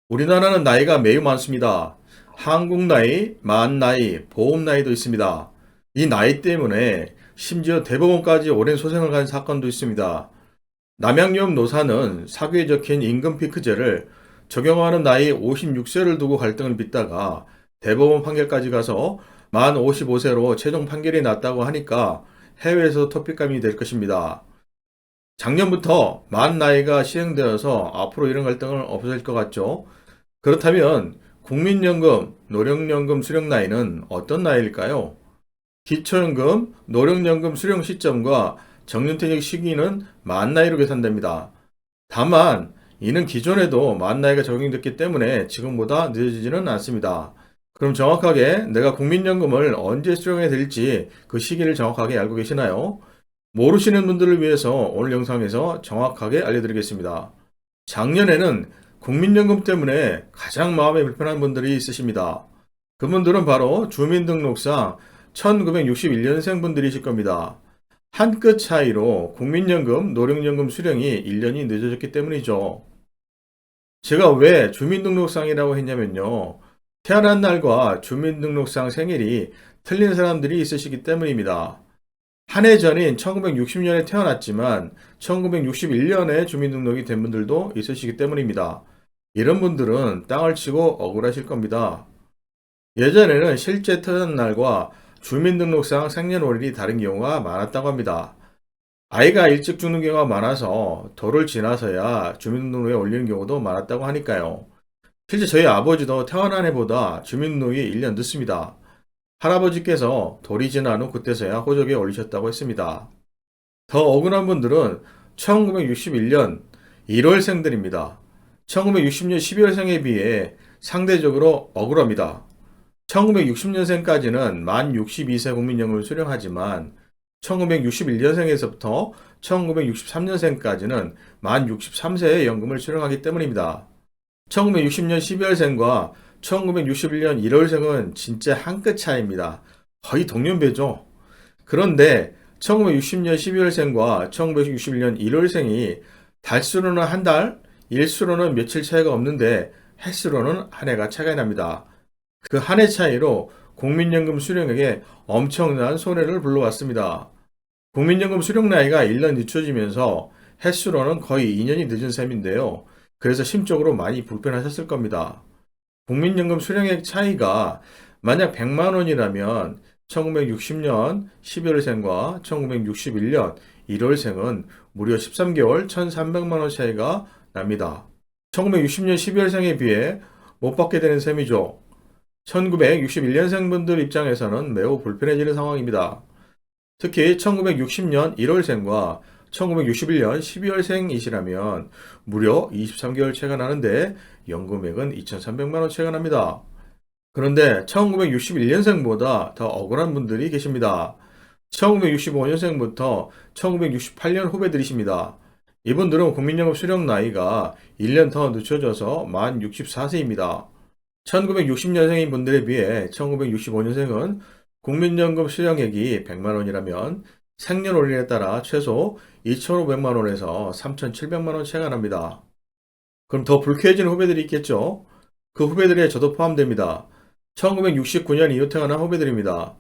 우리나라는 나이가 매우 많습니다. 한국 나이, 만 나이, 보험 나이도 있습니다. 이 나이 때문에 심지어 대법원까지 오랜 소생을 간 사건도 있습니다. 남양유업 노사는 사규에 적힌 임금 피크제를 적용하는 나이 56세를 두고 갈등을 빚다가 대법원 판결까지 가서 만 55세로 최종 판결이 났다고 하니까 해외에서 토픽감이 될 것입니다. 작년부터 만 나이가 시행되어서 앞으로 이런 갈등은 없어질 것 같죠? 그렇다면 국민연금, 노령연금 수령 나이는 어떤 나이일까요? 기초연금, 노령연금 수령 시점과 정년퇴직 시기는 만 나이로 계산됩니다. 다만 이는 기존에도 만 나이가 적용됐기 때문에 지금보다 늦어지지는 않습니다. 그럼 정확하게 내가 국민연금을 언제 수령해야 될지 그 시기를 정확하게 알고 계시나요? 모르시는 분들을 위해서 오늘 영상에서 정확하게 알려드리겠습니다. 작년에는 국민연금 때문에 가장 마음이 불편한 분들이 있으십니다. 그분들은 바로 주민등록상 1961년생 분들이실 겁니다. 한 끗 차이로 국민연금, 노령연금 수령이 1년이 늦어졌기 때문이죠. 제가 왜 주민등록상이라고 했냐면요. 태어난 날과 주민등록상 생일이 틀린 사람들이 있으시기 때문입니다. 한 해 전인 1960년에 태어났지만 1961년에 주민등록이 된 분들도 있으시기 때문입니다. 이런 분들은 땅을 치고 억울하실 겁니다. 예전에는 실제 태어난 날과 주민등록상 생년월일이 다른 경우가 많았다고 합니다. 아이가 일찍 죽는 경우가 많아서 돌을 지나서야 주민등록에 올리는 경우도 많았다고 하니까요. 실제 저희 아버지도 태어난 해보다 주민등록이 1년 늦습니다. 할아버지께서 돌이 지난 후 그때서야 호적에 올리셨다고 했습니다. 더 억울한 분들은 1961년 1월생들입니다. 1960년 12월생에 비해 상대적으로 억울합니다. 1960년생까지는 만 62세 국민연금을 수령하지만 1961년생에서부터 1963년생까지는 만 63세의 연금을 수령하기 때문입니다. 1960년 12월생과 1961년 1월생은 진짜 한 끗 차이입니다. 거의 동년배죠. 그런데 1960년 12월생과 1961년 1월생이 달수로는 한 달, 일수로는 며칠 차이가 없는데 횟수로는 한 해가 차이가 납니다. 그 한 해 차이로 국민연금 수령액에 엄청난 손해를 불러왔습니다. 국민연금 수령 나이가 1년 늦춰지면서 횟수로는 거의 2년이 늦은 셈인데요. 그래서 심적으로 많이 불편하셨을 겁니다. 국민연금 수령액 차이가 만약 100만 원이라면 1960년 12월생과 1961년 1월생은 무려 13개월 1,300만 원 차이가 납니다. 1960년 12월생에 비해 못 받게 되는 셈이죠. 1961년생 분들 입장에서는 매우 불편해지는 상황입니다. 특히 1960년 1월생과 1961년 12월생이시라면 무려 23개월 차이가 나는데 연금액은 2,300만원 차이가 납니다. 그런데 1961년생보다 더 억울한 분들이 계십니다. 1965년생부터 1968년 후배들이십니다. 이분들은 국민연금 수령 나이가 1년 더 늦춰져서 만 64세입니다. 1960년생인 분들에 비해 1965년생은 국민연금 수령액이 100만원이라면 생년월일에 따라 최소 2,500만원에서 3,700만원 차이가 납니다. 그럼 더 불쾌해지는 후배들이 있겠죠? 그 후배들에 저도 포함됩니다. 1969년 이후 태어난 후배들입니다.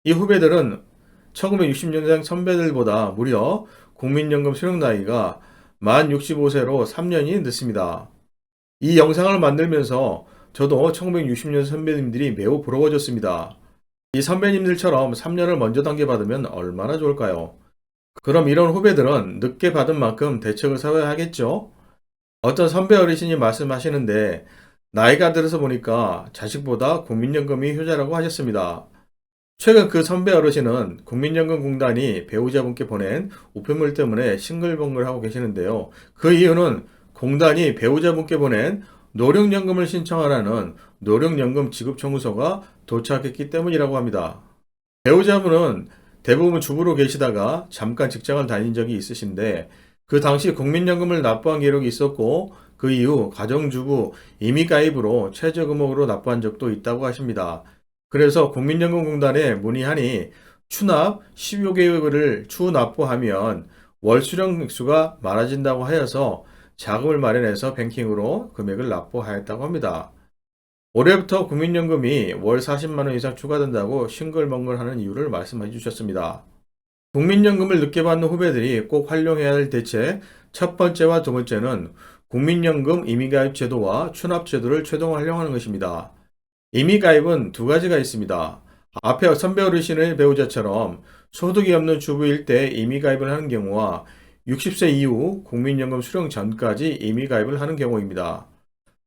이 후배들은 1960년생 선배들보다 무려 국민연금 수령 나이가 만 65세로 3년이 늦습니다. 이 영상을 만들면서 저도 1960년 선배님들이 매우 부러워졌습니다. 이 선배님들처럼 3년을 먼저 당겨받으면 얼마나 좋을까요? 그럼 이런 후배들은 늦게 받은 만큼 대책을 세워야 하겠죠? 어떤 선배 어르신이 말씀하시는데 나이가 들어서 보니까 자식보다 국민연금이 효자라고 하셨습니다. 최근 그 선배 어르신은 국민연금공단이 배우자분께 보낸 우편물 때문에 싱글벙글하고 계시는데요. 그 이유는 공단이 배우자분께 보낸 노령연금을 신청하라는 노령연금 지급청구서가 도착했기 때문이라고 합니다. 배우자분은 대부분 주부로 계시다가 잠깐 직장을 다닌 적이 있으신데 그 당시 국민연금을 납부한 기록이 있었고 그 이후 가정주부 임의가입으로 최저금액으로 납부한 적도 있다고 하십니다. 그래서 국민연금공단에 문의하니 추납 15개월을 추납부하면 월 수령 액수가 많아진다고 하여서 자금을 마련해서 뱅킹으로 금액을 납부하였다고 합니다. 올해부터 국민연금이 월 40만 원 이상 추가된다고 싱글벙글하는 이유를 말씀해 주셨습니다. 국민연금을 늦게 받는 후배들이 꼭 활용해야 할 대책 첫 번째와 두 번째는 국민연금 임의가입 제도와 추납 제도를 최종 활용하는 것입니다. 임의가입은 두 가지가 있습니다. 앞에 선배 어르신의 배우자처럼 소득이 없는 주부일 때 임의가입을 하는 경우와 60세 이후 국민연금 수령 전까지 임의가입을 하는 경우입니다.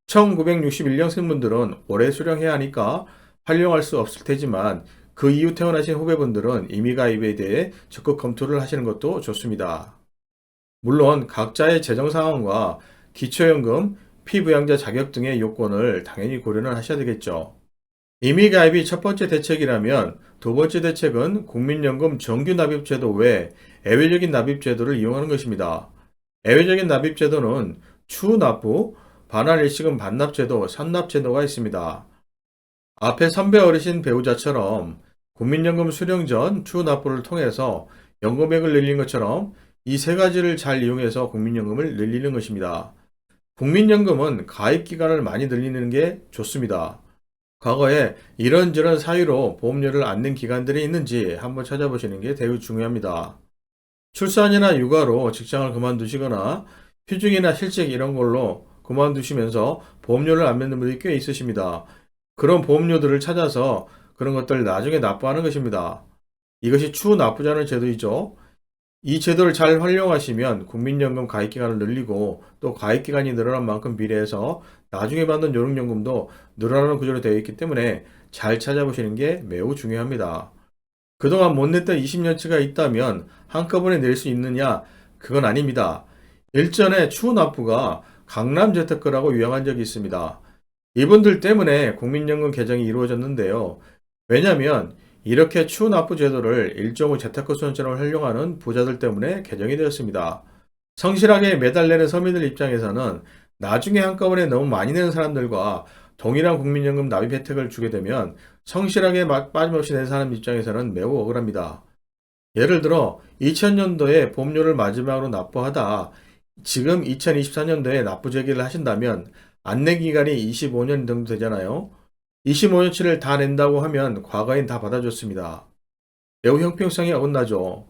1961년생 분들은 올해 수령해야 하니까 활용할 수 없을 테지만 그 이후 태어나신 후배분들은 임의가입에 대해 적극 검토를 하시는 것도 좋습니다. 물론 각자의 재정 상황과 기초연금, 피부양자 자격 등의 요건을 당연히 고려는 하셔야 되겠죠. 임의가입이 첫 번째 대책이라면 두 번째 대책은 국민연금 정규 납입 제도 외 예외적인 납입 제도를 이용하는 것입니다. 예외적인 납입 제도는 추납부, 반환 일시금 반납 제도, 선납 제도가 있습니다. 앞에 선배 어르신 배우자처럼 국민연금 수령 전 추납부를 통해서 연금액을 늘리는 것처럼 이 세 가지를 잘 이용해서 국민연금을 늘리는 것입니다. 국민연금은 가입 기간을 많이 늘리는 게 좋습니다. 과거에 이런저런 사유로 보험료를 안 낸 기간들이 있는지 한번 찾아보시는 게 대우 중요합니다. 출산이나 육아로 직장을 그만두시거나 휴직이나 실직 이런 걸로 그만두시면서 보험료를 안 맺는 분들이 꽤 있으십니다. 그런 보험료들을 찾아서 그런 것들을 나중에 납부하는 것입니다. 이것이 추납부자는 제도이죠. 이 제도를 잘 활용하시면 국민연금 가입기간을 늘리고 또 가입기간이 늘어난 만큼 비례해서 나중에 받는 요령연금도 늘어나는 구조로 되어 있기 때문에 잘 찾아보시는 게 매우 중요합니다. 그동안 못 냈던 20년치가 있다면 한꺼번에 낼 수 있느냐? 그건 아닙니다. 일전에 추납부가 강남재테크라고 유행한 적이 있습니다. 이분들 때문에 국민연금 개정이 이루어졌는데요. 왜냐하면 이렇게 추납부 제도를 일종의 재테크 수단처럼 활용하는 부자들 때문에 개정이 되었습니다. 성실하게 매달 내는 서민들 입장에서는 나중에 한꺼번에 너무 많이 내는 사람들과 동일한 국민연금 납입 혜택을 주게 되면 성실하게 빠짐없이 내는 사람 입장에서는 매우 억울합니다. 예를 들어 2000년도에 보험료를 마지막으로 납부하다 지금 2024년도에 납부 제기를 하신다면 안내 기간이 25년 정도 되잖아요. 25년치를 다 낸다고 하면 과거엔 다 받아줬습니다. 매우 형평성이 어긋나죠.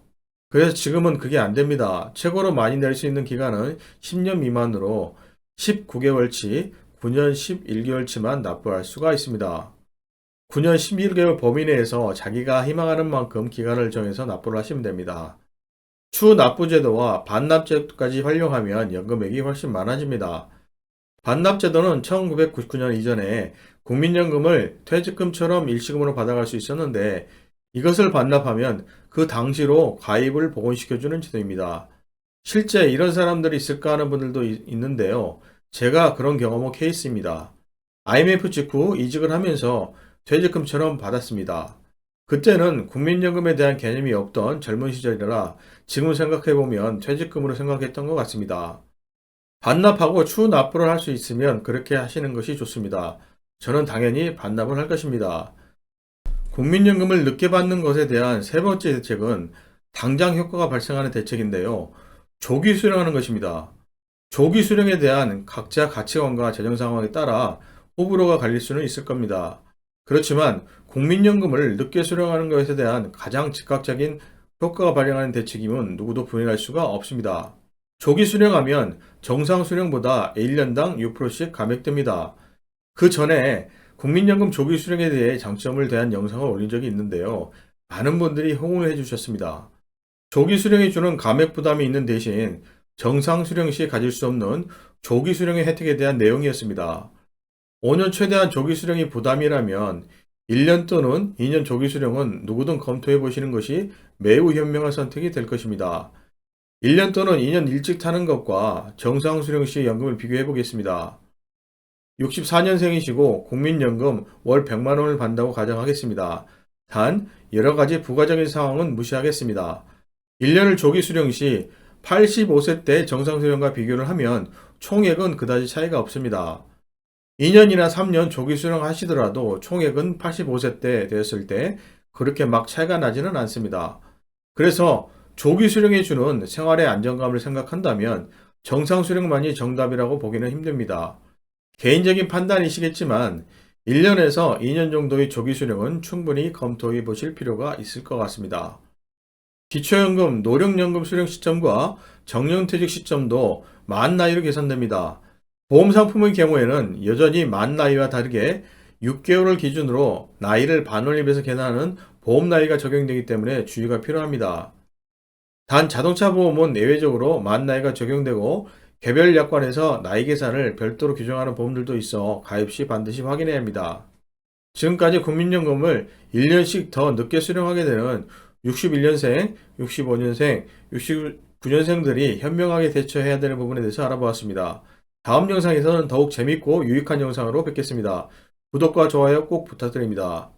그래서 지금은 그게 안 됩니다. 최고로 많이 낼 수 있는 기간은 10년 미만으로 19개월치, 9년 11개월치만 납부할 수가 있습니다. 9년 11개월 범위 내에서 자기가 희망하는 만큼 기간을 정해서 납부를 하시면 됩니다. 추납부제도와 반납제도까지 활용하면 연금액이 훨씬 많아집니다. 반납제도는 1999년 이전에 국민연금을 퇴직금처럼 일시금으로 받아갈 수 있었는데 이것을 반납하면 그 당시로 가입을 복원시켜주는 제도입니다. 실제 이런 사람들이 있을까 하는 분들도 있는데요. 제가 그런 경험은 케이스입니다. IMF 직후 이직을 하면서 퇴직금처럼 받았습니다. 그때는 국민연금에 대한 개념이 없던 젊은 시절이라 지금 생각해보면 퇴직금으로 생각했던 것 같습니다. 반납하고 추납부를 할 수 있으면 그렇게 하시는 것이 좋습니다. 저는 당연히 반납을 할 것입니다. 국민연금을 늦게 받는 것에 대한 세 번째 대책은 당장 효과가 발생하는 대책인데요. 조기 수령하는 것입니다. 조기 수령에 대한 각자 가치관과 재정 상황에 따라 호불호가 갈릴 수는 있을 겁니다. 그렇지만 국민연금을 늦게 수령하는 것에 대한 가장 즉각적인 효과가 발생하는 대책임은 누구도 부인할 수가 없습니다. 조기 수령하면 정상 수령보다 1년당 6%씩 감액됩니다. 그 전에 국민연금 조기 수령에 대해 장점을 대한 영상을 올린 적이 있는데요. 많은 분들이 호응을 해주셨습니다. 조기 수령이 주는 감액 부담이 있는 대신 정상 수령 시 가질 수 없는 조기 수령의 혜택에 대한 내용이었습니다. 5년 최대한 조기 수령이 부담이라면 1년 또는 2년 조기 수령은 누구든 검토해 보시는 것이 매우 현명한 선택이 될 것입니다. 1년 또는 2년 일찍 타는 것과 정상 수령 시 연금을 비교해 보겠습니다. 64년생이시고 국민연금 월 100만 원을 받는다고 가정하겠습니다. 단 여러 가지 부가적인 상황은 무시하겠습니다. 1년을 조기 수령 시 85세 때 정상 수령과 비교를 하면 총액은 그다지 차이가 없습니다. 2년이나 3년 조기 수령 하시더라도 총액은 85세 때 되었을 때 그렇게 막 차이가 나지는 않습니다. 그래서 조기 수령해 주는 생활의 안정감을 생각한다면 정상 수령만이 정답이라고 보기는 힘듭니다. 개인적인 판단이시겠지만 1년에서 2년 정도의 조기 수령은 충분히 검토해 보실 필요가 있을 것 같습니다. 기초연금, 노령연금 수령 시점과 정년퇴직 시점도 만 나이로 계산됩니다. 보험 상품의 경우에는 여전히 만 나이와 다르게 6개월을 기준으로 나이를 반올림해서 계산하는 보험 나이가 적용되기 때문에 주의가 필요합니다. 단 자동차 보험은 예외적으로 만 나이가 적용되고 개별 약관에서 나이 계산을 별도로 규정하는 보험들도 있어 가입 시 반드시 확인해야 합니다. 지금까지 국민연금을 1년씩 더 늦게 수령하게 되는 61년생, 65년생, 69년생들이 현명하게 대처해야 되는 부분에 대해서 알아보았습니다. 다음 영상에서는 더욱 재밌고 유익한 영상으로 뵙겠습니다. 구독과 좋아요 꼭 부탁드립니다.